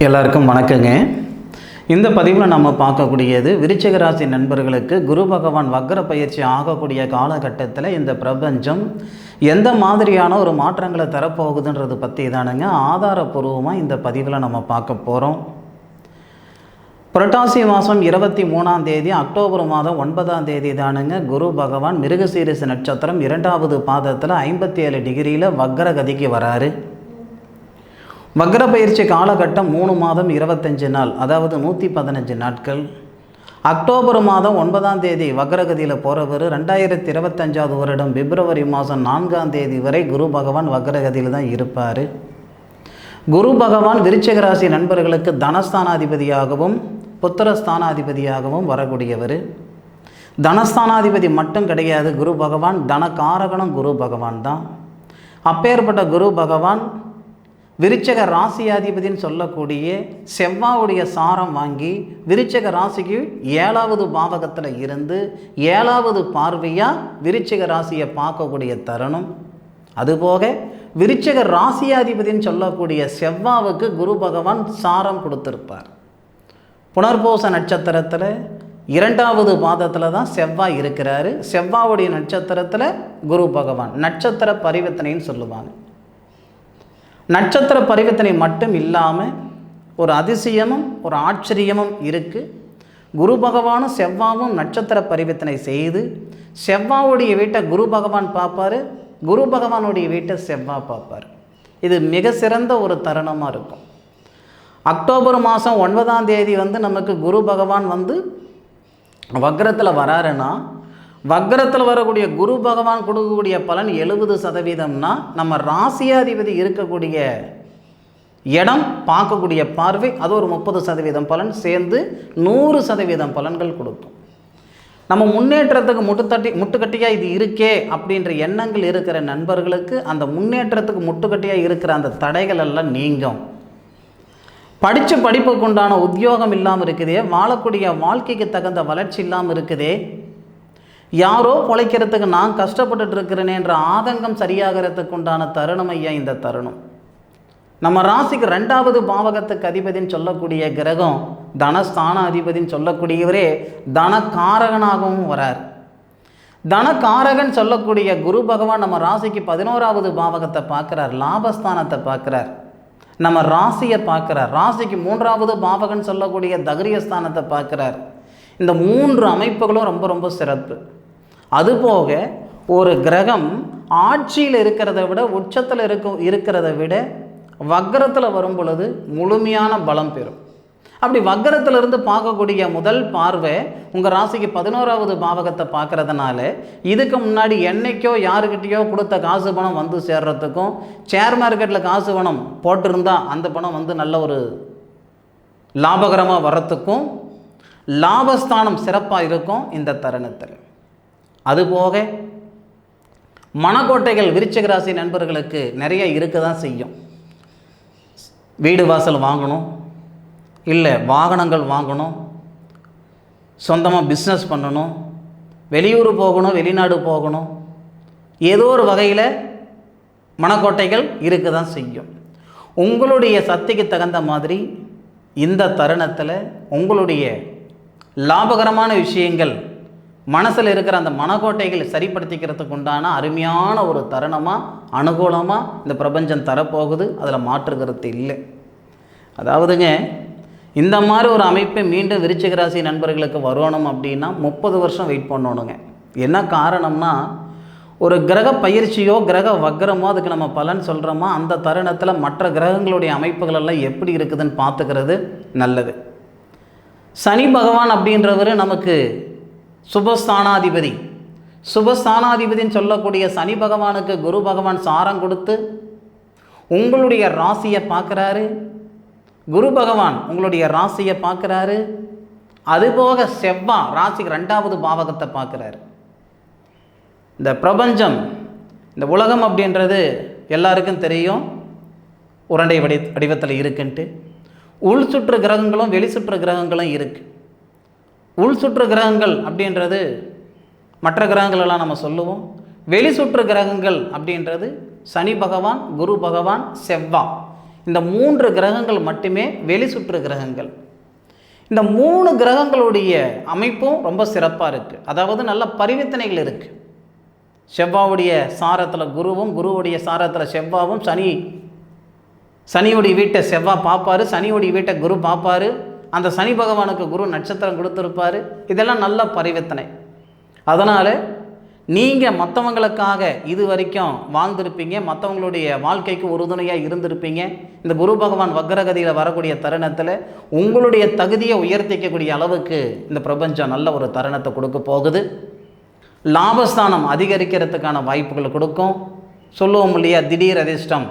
எல்லாருக்கும் வணக்கங்க. இந்த பதிவில் நம்ம பார்க்கக்கூடியது விருச்சிக ராசி நண்பர்களுக்கு குரு பகவான் வக்ர பயிற்சி ஆகக்கூடிய காலகட்டத்தில் இந்த பிரபஞ்சம் எந்த மாதிரியான ஒரு மாற்றங்களை தரப்போகுதுன்றது பற்றி தானுங்க ஆதாரபூர்வமாக இந்த பதிவில் நம்ம பார்க்க போகிறோம். புரட்டாசி மாதம் 23ஆம் தேதி அக்டோபர் மாதம் 9ஆம் தேதி தானுங்க குரு பகவான் மிருகசீரிச நட்சத்திரம் 2வது பாதத்தில் 57 டிகிரியில் வக்ரகதிக்கு வராரு. வக்ர பயிற்சி காலகட்டம் 3 மாதம் 25 நாள், அதாவது 115 நாட்கள். அக்டோபர் மாதம் 9ஆம் தேதி வக்ரகதியில் போகிறவர் 2025 வருடம் பிப்ரவரி மாதம் 4ஆம் தேதி வரை குரு பகவான் வக்ரகதியில் தான் இருப்பார். குரு பகவான் விருச்சிக ராசி நண்பர்களுக்கு தனஸ்தானாதிபதியாகவும் புத்திரஸ்தானாதிபதியாகவும் வரக்கூடியவர். தனஸ்தானாதிபதி மட்டும் கிடையாது, குரு பகவான் தனகாரகனும் குரு பகவான் தான். அப்பேற்பட்ட குரு பகவான் விருச்சிக ராசியாதிபதினு சொல்லக்கூடிய செவ்வாவுடைய சாரம் வாங்கி விருச்சிக ராசிக்கு 7வது பாவகத்தில் இருந்து 7வது பார்வையாக விருச்சிக ராசியை பார்க்கக்கூடிய தருணம். அதுபோக விருச்சிக ராசியாதிபதினு சொல்லக்கூடிய செவ்வாவுக்கு குரு பகவான் சாரம் கொடுத்துருப்பார். புனர்பூச நட்சத்திரத்தில் 2வது பாதத்தில் தான் செவ்வாய் இருக்கிறாரு. செவ்வாவுடைய நட்சத்திரத்தில் குரு பகவான் நட்சத்திர பரிவர்த்தனைன்னு சொல்லுவாங்க. நட்சத்திர பரிவர்த்தனை மட்டும் இல்லாமல் ஒரு அதிசயமும் ஒரு ஆச்சரியமும் இருக்குது. குரு பகவானும் செவ்வாவும் நட்சத்திர பரிவர்த்தனை செய்து செவ்வாவுடைய வீட்டை குரு பகவான் பார்ப்பார், குரு பகவானுடைய வீட்டை செவ்வாய் பார்ப்பார். இது மிக சிறந்த ஒரு தருணமாக இருக்கும். அக்டோபர் மாதம் 9ஆம் தேதி நமக்கு குரு பகவான் வக்ரத்தில் வராருன்னா, வக்ரத்தில் வரக்கூடிய குரு பகவான் கொடுக்கக்கூடிய பலன் 70%. நம்ம ராசியாதிபதி இருக்கக்கூடிய இடம் பார்க்கக்கூடிய பார்வை அது ஒரு 30% பலன் சேர்ந்து 100% பலன்கள் கொடுக்கும். நம்ம முன்னேற்றத்துக்கு முட்டுக்கட்டியாக இது இருக்கே அப்படின்ற எண்ணங்கள் இருக்கிற நண்பர்களுக்கு அந்த முன்னேற்றத்துக்கு முட்டுக்கட்டியாக இருக்கிற அந்த தடைகள் எல்லாம் நீங்கும். படித்த படிப்புக்கு உண்டான உத்தியோகம் இல்லாமல் இருக்குதே, வாழக்கூடிய வாழ்க்கைக்கு தகுந்த வளர்ச்சி இல்லாமல் இருக்குதே, யாரோ பொழைக்கிறதுக்கு நான் கஷ்டப்பட்டுட்டு இருக்கிறேனேன்ற ஆதங்கம் சரியாகிறதுக்கு உண்டான தருணம் ஐயா இந்த தருணம். நம்ம ராசிக்கு 2வது பாவகத்துக்கு அதிபதினு சொல்லக்கூடிய கிரகம் தனஸ்தானாதிபதினு சொல்லக்கூடியவரே தனகாரகனாகவும் வரார். தனகாரகன் சொல்லக்கூடிய குரு பகவான் நம்ம ராசிக்கு 11வது பாவகத்தை பார்க்குறார், லாபஸ்தானத்தை பார்க்குறார், நம்ம ராசியை பார்க்குறார். ராசிக்கு 3வது பாவகன் சொல்லக்கூடிய தகரியஸ்தானத்தை பார்க்குறார். இந்த 3 அமைப்புகளும் ரொம்ப ரொம்ப சிறப்பு. அதுபோக ஒரு கிரகம் ஆட்சியில் இருக்கிறத விட உச்சத்தில் இருக்கிறத விட வக்ரத்தில் வரும் பொழுது முழுமையான பலம் பெறும். அப்படி வக்ரத்திலிருந்து பார்க்கக்கூடிய முதல் பார்வை உங்கள் ராசிக்கு 11வது பாவகத்தை பார்க்குறதுனால இதுக்கு முன்னாடி என்னைக்கோ யாருக்கிட்டேயோ கொடுத்த காசு பணம் வந்து சேர்றதுக்கும், ஷேர் மார்க்கெட்டில் காசு பணம் போட்டிருந்தால் அந்த பணம் நல்ல ஒரு லாபகரமாக வர்றதுக்கும் லாபஸ்தானம் சிறப்பாக இருக்கும் இந்த தருணத்தில். அதுபோக மனக்கோட்டைகள் விருச்சிக ராசி நண்பர்களுக்கு நிறைய இருக்க தான் செய்யும். வீடு வாசல் வாங்கணும், இல்லை வாகனங்கள் வாங்கணும், சொந்தமாக பிஸ்னஸ் பண்ணணும், வெளியூர் போகணும், வெளிநாடு போகணும், ஏதோ ஒரு வகையில் மனக்கோட்டைகள் இருக்க தான் செய்யும். உங்களுடைய சக்திக்கு தகுந்த மாதிரி இந்த தருணத்தில் உங்களுடைய லாபகரமான விஷயங்கள் மனசில் இருக்கிற அந்த மனக்கோட்டைகளை சரிப்படுத்திக்கிறதுக்கு உண்டான அருமையான ஒரு தருணமாக அனுகூலமாக இந்த பிரபஞ்சம் தரப்போகுது. அதில் மாற்றுக்கிறது இல்லை. அதாவதுங்க, இந்த மாதிரி ஒரு அமைப்பை மீண்டும் விருச்சிக ராசி நண்பர்களுக்கு வரணும் அப்படின்னா 30 வருஷம் வெயிட் பண்ணணுங்க. என்ன காரணம்னா, ஒரு கிரக பயிற்சியோ கிரக வக்ரமோ அதுக்கு நம்ம பலன் சொல்கிறோமோ அந்த தருணத்தில் மற்ற கிரகங்களுடைய அமைப்புகளெல்லாம் எப்படி இருக்குதுன்னு பார்த்துக்கிறது நல்லது. சனி பகவான் அப்படின்றவர் நமக்கு சுபஸ்தானாதிபதி. சுபஸ்தானாதிபதினு சொல்லக்கூடிய சனி பகவானுக்கு குரு பகவான் சாரம் கொடுத்து உங்களுடைய ராசியை பார்க்குறாரு. குரு பகவான் உங்களுடைய ராசியை பார்க்குறாரு. அதுபோக செவ்வாய் ராசிக்கு 2வது பாவகத்தை பார்க்குறாரு. இந்த பிரபஞ்சம், இந்த உலகம் அப்படின்றது எல்லாருக்கும் தெரியும் உருண்டை வடிவத்தில் இருக்குன்ட்டு. உள் சுற்று கிரகங்களும் வெளி சுற்று கிரகங்களும் இருக்குது. உள் சுற்று கிரகங்கள் அப்படின்றது மற்ற கிரகங்களெல்லாம் நம்ம சொல்லுவோம். வெளி சுற்று கிரகங்கள் அப்படின்றது சனி பகவான், குரு பகவான், செவ்வாய். இந்த 3 கிரகங்கள் மட்டுமே வெளி சுற்று கிரகங்கள். இந்த 3 கிரகங்களுடைய அமைப்பும் ரொம்ப சிறப்பாக இருக்குது. அதாவது நல்ல பரிவர்த்தனைகள் இருக்குது. செவ்வாவுடைய சாரத்தில் குருவும், குருவுடைய சாரத்தில் செவ்வாவும், சனியுடைய வீட்டை செவ்வாய் பார்ப்பார், சனியுடைய வீட்டை குரு பார்ப்பார், அந்த சனி பகவானுக்கு குரு நட்சத்திரம் கொடுத்துருப்பார். இதெல்லாம் நல்ல பரிவர்த்தனை. அதனால் நீங்கள் மற்றவங்களுக்காக இது வரைக்கும் வாழ்ந்திருப்பீங்க, மற்றவங்களுடைய வாழ்க்கைக்கு உறுதுணையாக இருந்திருப்பீங்க. இந்த குரு பகவான் வக்ரகதியில் வரக்கூடிய தருணத்தில் உங்களுடைய தகுதியை உயர்த்திக்கக்கூடிய அளவுக்கு இந்த பிரபஞ்சம் நல்ல ஒரு தருணத்தை கொடுக்க போகுது. லாபஸ்தானம் அதிகரிக்கிறதுக்கான வாய்ப்புகள் கொடுக்கும். சொல்லுவோம் இல்லையா, திடீர் அதிர்ஷ்டம்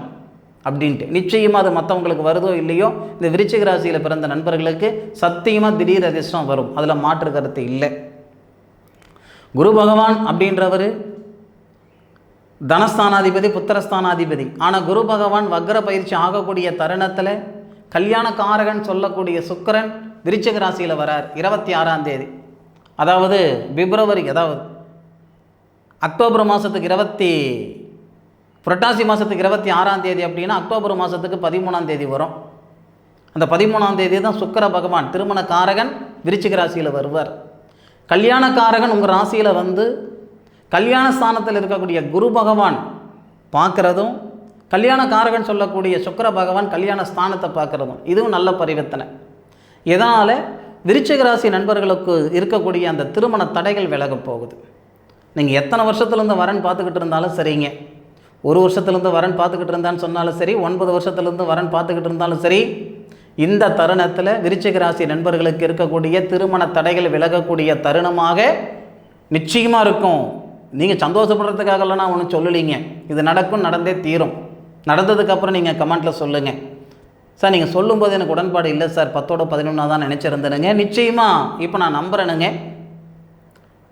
அப்படின்ட்டு. நிச்சயமாக அது மற்றவங்களுக்கு வருதோ இல்லையோ, இந்த விருச்சிக ராசியில் பிறந்த நண்பர்களுக்கு சத்தியமாக திடீர் அதிர்ஷ்டம் வரும். அதில் மாற்று கருத்து இல்லை. குரு பகவான் அப்படின்றவர் தனஸ்தானாதிபதி, புத்திரஸ்தானாதிபதி. ஆனால் குரு பகவான் வக்ர பயிற்சி ஆகக்கூடிய தருணத்தில் கல்யாணக்காரகன் சொல்லக்கூடிய சுக்கிரன் விருச்சிக ராசியில் வரார் 26ஆம் தேதி. அதாவது பிப்ரவரி, அதாவது அக்டோபர் மாதத்துக்கு புரட்டாசி மாதத்துக்கு 26ஆம் தேதி அப்படின்னா அக்டோபர் மாதத்துக்கு 13ஆம் தேதி வரும். அந்த 13ஆம் தேதி தான் சுக்கிர பகவான் திருமணக்காரகன் விருச்சிக ராசியில் வருவார். கல்யாணக்காரகன் உங்கள் ராசியில் வந்து கல்யாண ஸ்தானத்தில் இருக்கக்கூடிய குரு பகவான் பார்க்குறதும், கல்யாணக்காரகன் சொல்லக்கூடிய சுக்கிர பகவான் கல்யாண ஸ்தானத்தை பார்க்குறதும், இதுவும் நல்ல பரிவர்த்தனை. இதனால் விருச்சிக ராசி நண்பர்களுக்கு இருக்கக்கூடிய அந்த திருமண தடைகள் விலக போகுது. நீங்கள் எத்தனை வருஷத்துலேருந்து வரன் பார்த்துக்கிட்டு இருந்தாலும் சரிங்க, 1 வருஷத்துலேருந்து வரன் பார்த்துக்கிட்டு இருந்தான்னு சொன்னாலும் சரி, 9 வருஷத்துலேருந்து வரன் பார்த்துக்கிட்டு இருந்தாலும் சரி, இந்த தருணத்தில் விருச்சிக ராசி நண்பர்களுக்கு இருக்கக்கூடிய திருமண தடைகள் விலகக்கூடிய தருணமாக நிச்சயமாக இருக்கும். நீங்கள் சந்தோஷப்படுறதுக்காகலாம் நான் ஒன்றும் சொல்லலைங்க. இது நடக்கும், நடந்தே தீரும். நடந்ததுக்கப்புறம் நீங்கள் கமெண்ட்டில் சொல்லுங்கள். சார் நீங்கள் சொல்லும்போது எனக்கு உடன்பாடு இல்லை சார், 10ஓட 11 தான் நினச்சிருந்தேனுங்க. நிச்சயமாக இப்போ நான் நம்புகிறேனுங்க.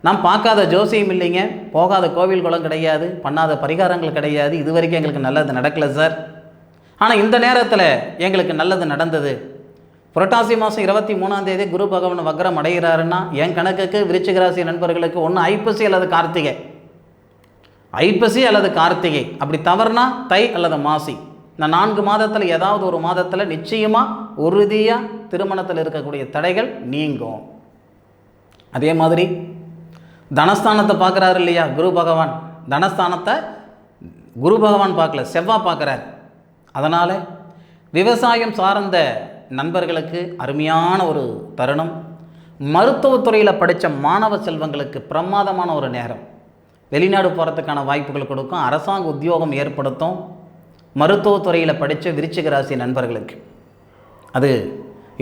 நான் பார்க்காத ஜோசியம் இல்லைங்க, போகாத கோவில் குளம் கிடையாது, பண்ணாத பரிகாரங்கள் கிடையாது. இது வரைக்கும் எங்களுக்கு நல்லது நடக்கலை சார். ஆனால் இந்த நேரத்தில் எங்களுக்கு நல்லது நடந்தது. புரட்டாசி மாதம் 23ஆம் தேதி குரு பகவான் வக்ரம் அடைகிறாருன்னா என் கணக்குக்கு விருச்சிக ராசி நண்பர்களுக்கு ஒன்று ஐப்பசி அல்லது கார்த்திகை, ஐப்பசி அல்லது கார்த்திகை, அப்படி தவறுனா தை அல்லது மாசி. இந்த 4 மாதத்தில் ஏதாவது ஒரு மாதத்தில் நிச்சயமாக உறுதியாக திருமணத்தில் இருக்கக்கூடிய தடைகள் நீங்கும். அதே மாதிரி தனஸ்தானத்தை பார்க்குறாரு இல்லையா குரு பகவான், தனஸ்தானத்தை குரு பகவான் பார்க்கல, செவ்வாய் பார்க்குறார். அதனால் விவசாயம் சார்ந்த நண்பர்களுக்கு அருமையான ஒரு தருணம். மருத்துவத்துறையில் படித்த மாணவ செல்வங்களுக்கு பிரமாதமான ஒரு நேரம். வெளிநாடு போகிறதுக்கான வாய்ப்புகள் கொடுக்கும், அரசாங்க உத்தியோகம் ஏற்படுத்தும். மருத்துவத்துறையில் படித்த விருச்சிக ராசி நண்பர்களுக்கு அது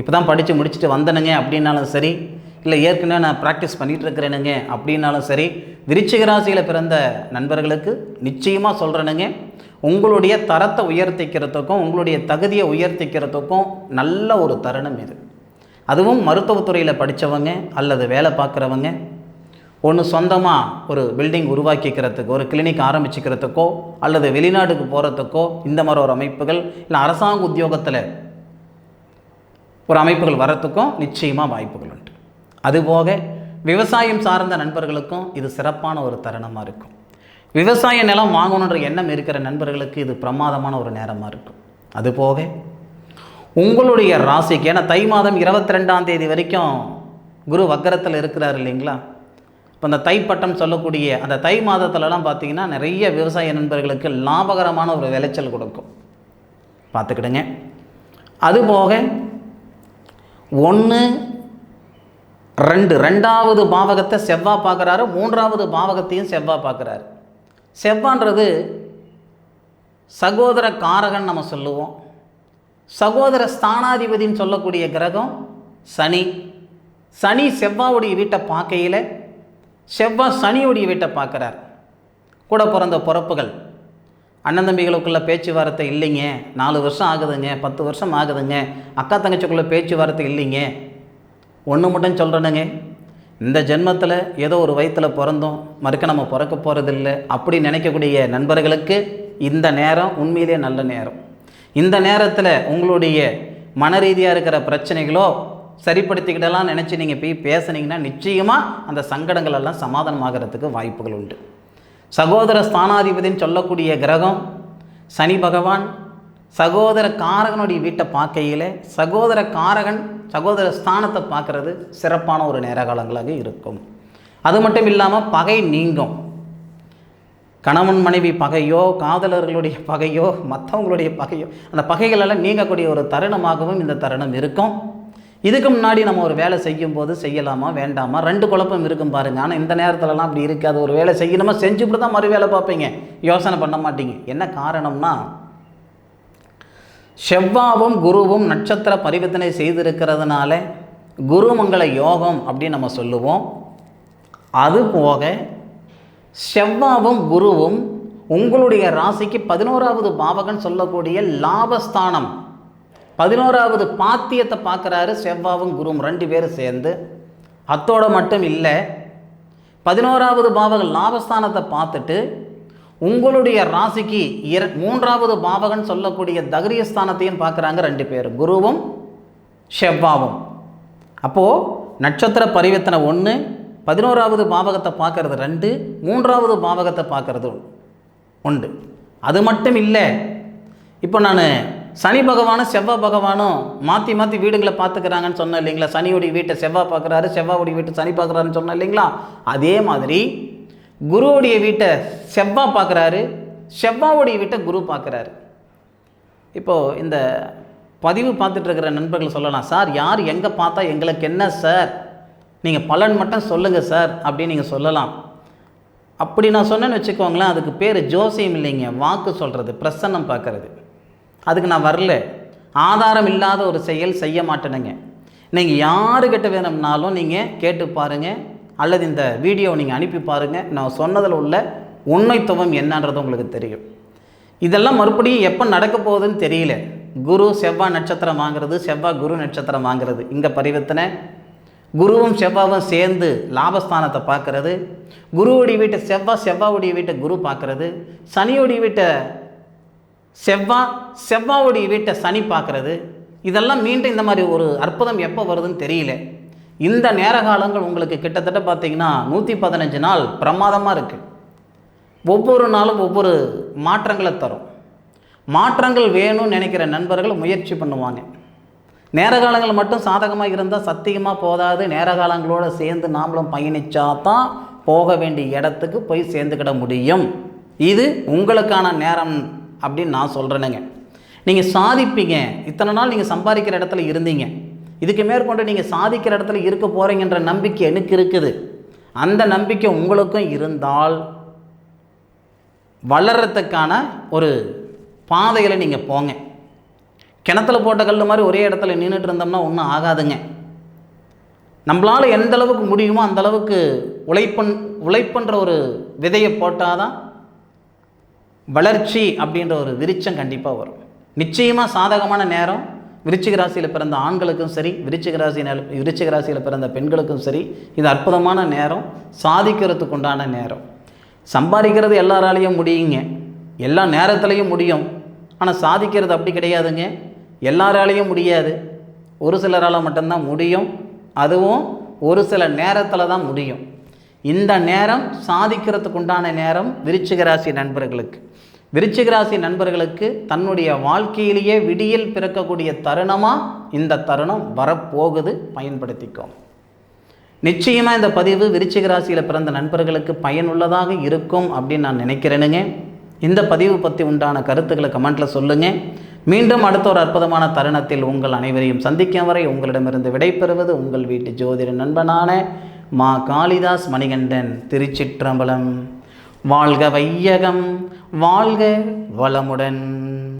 இப்போ தான் படித்து முடிச்சுட்டு வந்தனுங்க அப்படின்னாலும் சரி, இல்லை ஏற்கனவே நான் ப்ராக்டிஸ் பண்ணிகிட்ருக்கிறேனுங்க அப்படின்னாலும் சரி, விருச்சிக ராசியில் பிறந்த நண்பர்களுக்கு நிச்சயமாக சொல்கிறேனுங்க, உங்களுடைய தரத்தை உயர்த்திக்கிறதுக்கும் உங்களுடைய தகுதியை உயர்த்திக்கிறதுக்கும் நல்ல ஒரு தருணம் இது. அதுவும் மருத்துவத்துறையில் படித்தவங்க அல்லது வேலை பார்க்குறவங்க, ஒன்று சொந்தமாக ஒரு பில்டிங் உருவாக்கிக்கிறதுக்கோ, ஒரு கிளினிக் ஆரம்பிச்சுக்கிறதுக்கோ, அல்லது வெளிநாட்டுக்கு போகிறதுக்கோ, இந்த மாதிரி ஒரு அமைப்புகள், இல்லை அரசாங்க உத்தியோகத்தில் ஒரு அமைப்புகள் வரத்துக்கும் நிச்சயமாக வாய்ப்புகள் உண்டு. அதுபோக விவசாயம் சார்ந்த நண்பர்களுக்கும் இது சிறப்பான ஒரு தருணமாக இருக்கும். விவசாய நிலம் வாங்கணுன்ற எண்ணம் இருக்கிற நண்பர்களுக்கு இது பிரமாதமான ஒரு நேரமாக இருக்கும். அதுபோக உங்களுடைய ராசிக்கு, ஏன்னா தை மாதம் 22ஆம் தேதி வரைக்கும் குரு வக்கரத்தில் இருக்கிறார் இல்லைங்களா. இப்போ அந்த தைப்பட்டம் சொல்லக்கூடிய அந்த தை மாதத்துலலாம் பார்த்திங்கன்னா நிறைய விவசாய நண்பர்களுக்கு லாபகரமான ஒரு விளைச்சல் கொடுக்கும், பார்த்துக்கிடுங்க. அதுபோக 1, 2 2வது பாவகத்தை செவ்வாய் பார்க்குறாரு, 3வது பாவகத்தையும் செவ்வாய் பார்க்குறாரு. செவ்வான்றது சகோதர காரகன் நம்ம சொல்லுவோம். சகோதர ஸ்தானாதிபதின்னு சொல்லக்கூடிய கிரகம் சனி. சனி செவ்வாவுடைய வீட்டை பார்க்கையில் செவ்வாய் சனியுடைய வீட்டை பார்க்குறார். கூட பிறந்த பிறப்புகள், அண்ணன் தம்பிகளுக்குள்ள பேச்சுவார்த்தை இல்லைங்க, 4 வருஷம் ஆகுதுங்க, 10 வருஷம் ஆகுதுங்க, அக்கா தங்கச்சிக்குள்ளே பேச்சுவார்த்தை இல்லைங்க. ஒன்று மட்டும் சொல்கிறேனுங்க, இந்த ஜென்மத்தில் ஏதோ ஒரு வயிற்றில் பிறந்தோம், மறுக்க நம்ம பிறக்க போகிறதில்லை அப்படி நினைக்கக்கூடிய நண்பர்களுக்கு இந்த நேரம் உண்மையிலே நல்ல நேரம். இந்த நேரத்தில் உங்களுடைய மன ரீதியாக இருக்கிற பிரச்சனைகளோ சரிப்படுத்திக்கிட்டலாம் நினச்சி நீங்கள் போய் பேசுனீங்கன்னா நிச்சயமாக அந்த சங்கடங்கள் எல்லாம் சமாதானமாகிறதுக்கு வாய்ப்புகள் உண்டு. சகோதர ஸ்தானாதிபதின்னு சொல்லக்கூடிய கிரகம் சனி பகவான் சகோதர காரகனுடைய வீட்டை பார்க்கையில் சகோதர காரகன் சகோதர ஸ்தானத்தை பார்க்குறது சிறப்பான ஒரு நேர காலங்களாக இருக்கும். அது மட்டும் இல்லாமல் பகை நீங்கும். கணவன் மனைவி பகையோ காதலர்களுடைய பகையோ மற்றவங்களுடைய பகையோ அந்த பகைகளெல்லாம் நீங்கக்கூடிய ஒரு தருணமாகவும் இந்த தருணம் இருக்கும். இதுக்கு முன்னாடி நம்ம ஒரு வேலை செய்யும்போது செய்யலாமா வேண்டாமா 2 குழப்பம் இருக்கும் பாருங்கள். ஆனால் இந்த நேரத்துலலாம் அப்படி இருக்காது. ஒரு வேலை செய்யணுமா செஞ்சுவிட்டு தான் மறு வேலை பார்ப்பீங்க, யோசனை பண்ண மாட்டீங்க. என்ன காரணம்னா செவ்வாவும் குருவும் நட்சத்திர பரிவர்த்தனை செய்திருக்கிறதுனால குருமங்கள யோகம் அப்படின்னு நம்ம சொல்லுவோம். அதுபோக செவ்வாவும் குருவும் உங்களுடைய ராசிக்கு 11வது பாவகன் சொல்லக்கூடிய லாபஸ்தானம் 11வது பாத்தியத்தை பார்க்குறாரு செவ்வாவும் குருவும் 2 பேரும் சேர்ந்து. அத்தோடு மட்டும் இல்லை, 11வது பாவகன் லாபஸ்தானத்தை பார்த்துட்டு உங்களுடைய ராசிக்கு 3வது பாவகன் சொல்லக்கூடிய தகரியஸ்தானத்தையும் பார்க்குறாங்க 2 பேர், குருவும் செவ்வாவும். அப்போது நட்சத்திர பரிவர்த்தனை 1, 11வது பாவகத்தை பார்க்கறது 2, 3வது பாவகத்தை பார்க்கறது 1. அது மட்டும் இல்லை, இப்போ நான் சனி பகவானும் செவ்வாய் பகவானும் மாற்றி மாற்றி வீடுகளை பார்த்துக்கிறாங்கன்னு சொன்னேன் இல்லைங்களா. சனியோடைய வீட்டை செவ்வாய் பார்க்குறாரு, செவ்வாவுடைய வீட்டை சனி பார்க்குறாருன்னு சொன்னேன் இல்லைங்களா. அதே மாதிரி குருவுடைய வீட்டை செவ்வாய் பார்க்குறாரு, செவ்வாவுடைய வீட்டை குரு பார்க்குறாரு. இப்போது இந்த பதிவு பார்த்துட்ருக்கிற நண்பர்கள் சொல்லலாம், சார் யார் எங்கே பார்த்தா எங்களுக்கு என்ன சார், நீங்கள் பலன் மட்டும் சொல்லுங்கள் சார் அப்படின்னு நீங்கள் சொல்லலாம். அப்படி நான் சொன்னேன்னு வச்சுக்கோங்களேன், அதுக்கு பேர் ஜோசியம் இல்லைங்க, வாக்கு சொல்கிறது, பிரசன்னம் பார்க்குறது. அதுக்கு நான் வரல. ஆதாரம் இல்லாத ஒரு செயல் செய்ய மாட்டேனுங்க. நீங்கள் யாருக்கிட்ட வேணும்னாலும் நீங்கள் கேட்டு பாருங்கள், அல்லது இந்த வீடியோவை நீங்கள் அனுப்பி பாருங்கள். நான் சொன்னதில் உள்ள உண்மைத்துவம் என்னன்றது உங்களுக்கு தெரியும். இதெல்லாம் மறுபடியும் எப்போ நடக்க போகுதுன்னு தெரியல. குரு செவ்வாய் நட்சத்திரம் வாங்கிறது, செவ்வாய் குரு நட்சத்திரம் வாங்கிறது, இங்கே பரிவர்த்தனை. குருவும் செவ்வாவும் சேர்ந்து லாபஸ்தானத்தை பார்க்குறது, குருவுடைய வீட்டை செவ்வாய், செவ்வாவுடைய வீட்டை குரு பார்க்குறது, சனியோடைய வீட்டை செவ்வாவுடைய வீட்டை சனி பார்க்குறது. இதெல்லாம் மீண்டும் இந்த மாதிரி ஒரு அற்புதம் எப்போ வருதுன்னு தெரியல. இந்த நேர காலங்கள் உங்களுக்கு கிட்டத்தட்ட பார்த்திங்கன்னா 115 நாள் பிரமாதமாக இருக்குது. ஒவ்வொரு நாளும் ஒவ்வொரு மாற்றங்களை தரும். மாற்றங்கள் வேணும்னு நினைக்கிற நண்பர்கள் முயற்சி பண்ணுவாங்க. நேர காலங்கள் மட்டும் சாதகமாக இருந்தால் சத்தியமாக போதாது. நேர காலங்களோடு சேர்ந்து நாமளும் பயணித்தா தான் போக வேண்டிய இடத்துக்கு போய் சேர்ந்துக்கிட முடியும். இது உங்களுக்கான நேரம் அப்படின்னு நான் சொல்கிறேனுங்க. நீங்கள் சாதிப்பீங்க. இத்தனை நாள் நீங்கள் சம்பாதிக்கிற இடத்துல இருந்தீங்க, இதுக்கு மேற்கொண்டு நீங்கள் சாதிக்கிற இடத்துல இருக்க போகிறீங்கன்ற நம்பிக்கை எனக்கு இருக்குது. அந்த நம்பிக்கை உங்களுக்கும் இருந்தால் வளர்கிறதுக்கான ஒரு பாதையில் நீங்கள் போங்க. கிணத்துல போட்ட கல் மாதிரி ஒரே இடத்துல நின்றுட்டு இருந்தோம்னா ஒன்றும் ஆகாதுங்க. நம்மளால் எந்த அளவுக்கு முடியுமோ அந்த அளவுக்கு உழைப்புன்ற ஒரு விதையை போட்டால் தான் வளர்ச்சி அப்படின்ற ஒரு விருட்சம் கண்டிப்பாக வரும். நிச்சயமாக சாதகமான நேரம் விருச்சிக ராசியில் பிறந்த ஆண்களுக்கும் சரி, விருச்சிக ராசியில் பிறந்த பெண்களுக்கும் சரி, இது அற்புதமான நேரம், சாதிக்கிறதுக்கு உண்டான நேரம். சம்பாதிக்கிறது எல்லாராலையும் முடியுங்க, எல்லா நேரத்துலையும் முடியும். ஆனால் சாதிக்கிறது அப்படி கிடையாதுங்க, எல்லாராலையும் முடியாது. ஒரு சிலரால் மட்டும்தான் முடியும், அதுவும் ஒரு சில நேரத்தில் தான் முடியும். இந்த நேரம் சாதிக்கிறதுக்கு உண்டான நேரம் விருச்சிக ராசி நண்பர்களுக்கு. விருச்சிக ராசி நண்பர்களுக்கு தன்னுடைய வாழ்க்கையிலேயே விடியல் பிறக்கக்கூடிய தருணமாக இந்த தருணம் வரப்போகுது, பயன்படுத்திக்கோங்க. நிச்சயமாக இந்த பதிவு விருச்சிக ராசியில் பிறந்த நண்பர்களுக்கு பயனுள்ளதாக இருக்கும் அப்படின்னு நான் நினைக்கிறேனுங்க. இந்த பதிவு பற்றி உண்டான கருத்துக்களை கமெண்ட்டில் சொல்லுங்கள். மீண்டும் அடுத்த ஒரு அற்புதமான தருணத்தில் உங்கள் அனைவரையும் சந்திக்கும் வரை உங்களிடமிருந்து விடைபெறுவது உங்கள் வீட்டு ஜோதிட நண்பனான மா காளிதாஸ் மணிகண்டன். திருச்சிற்றம்பலம். வாழ்க வையகம், வாழ்க வளமுடன்.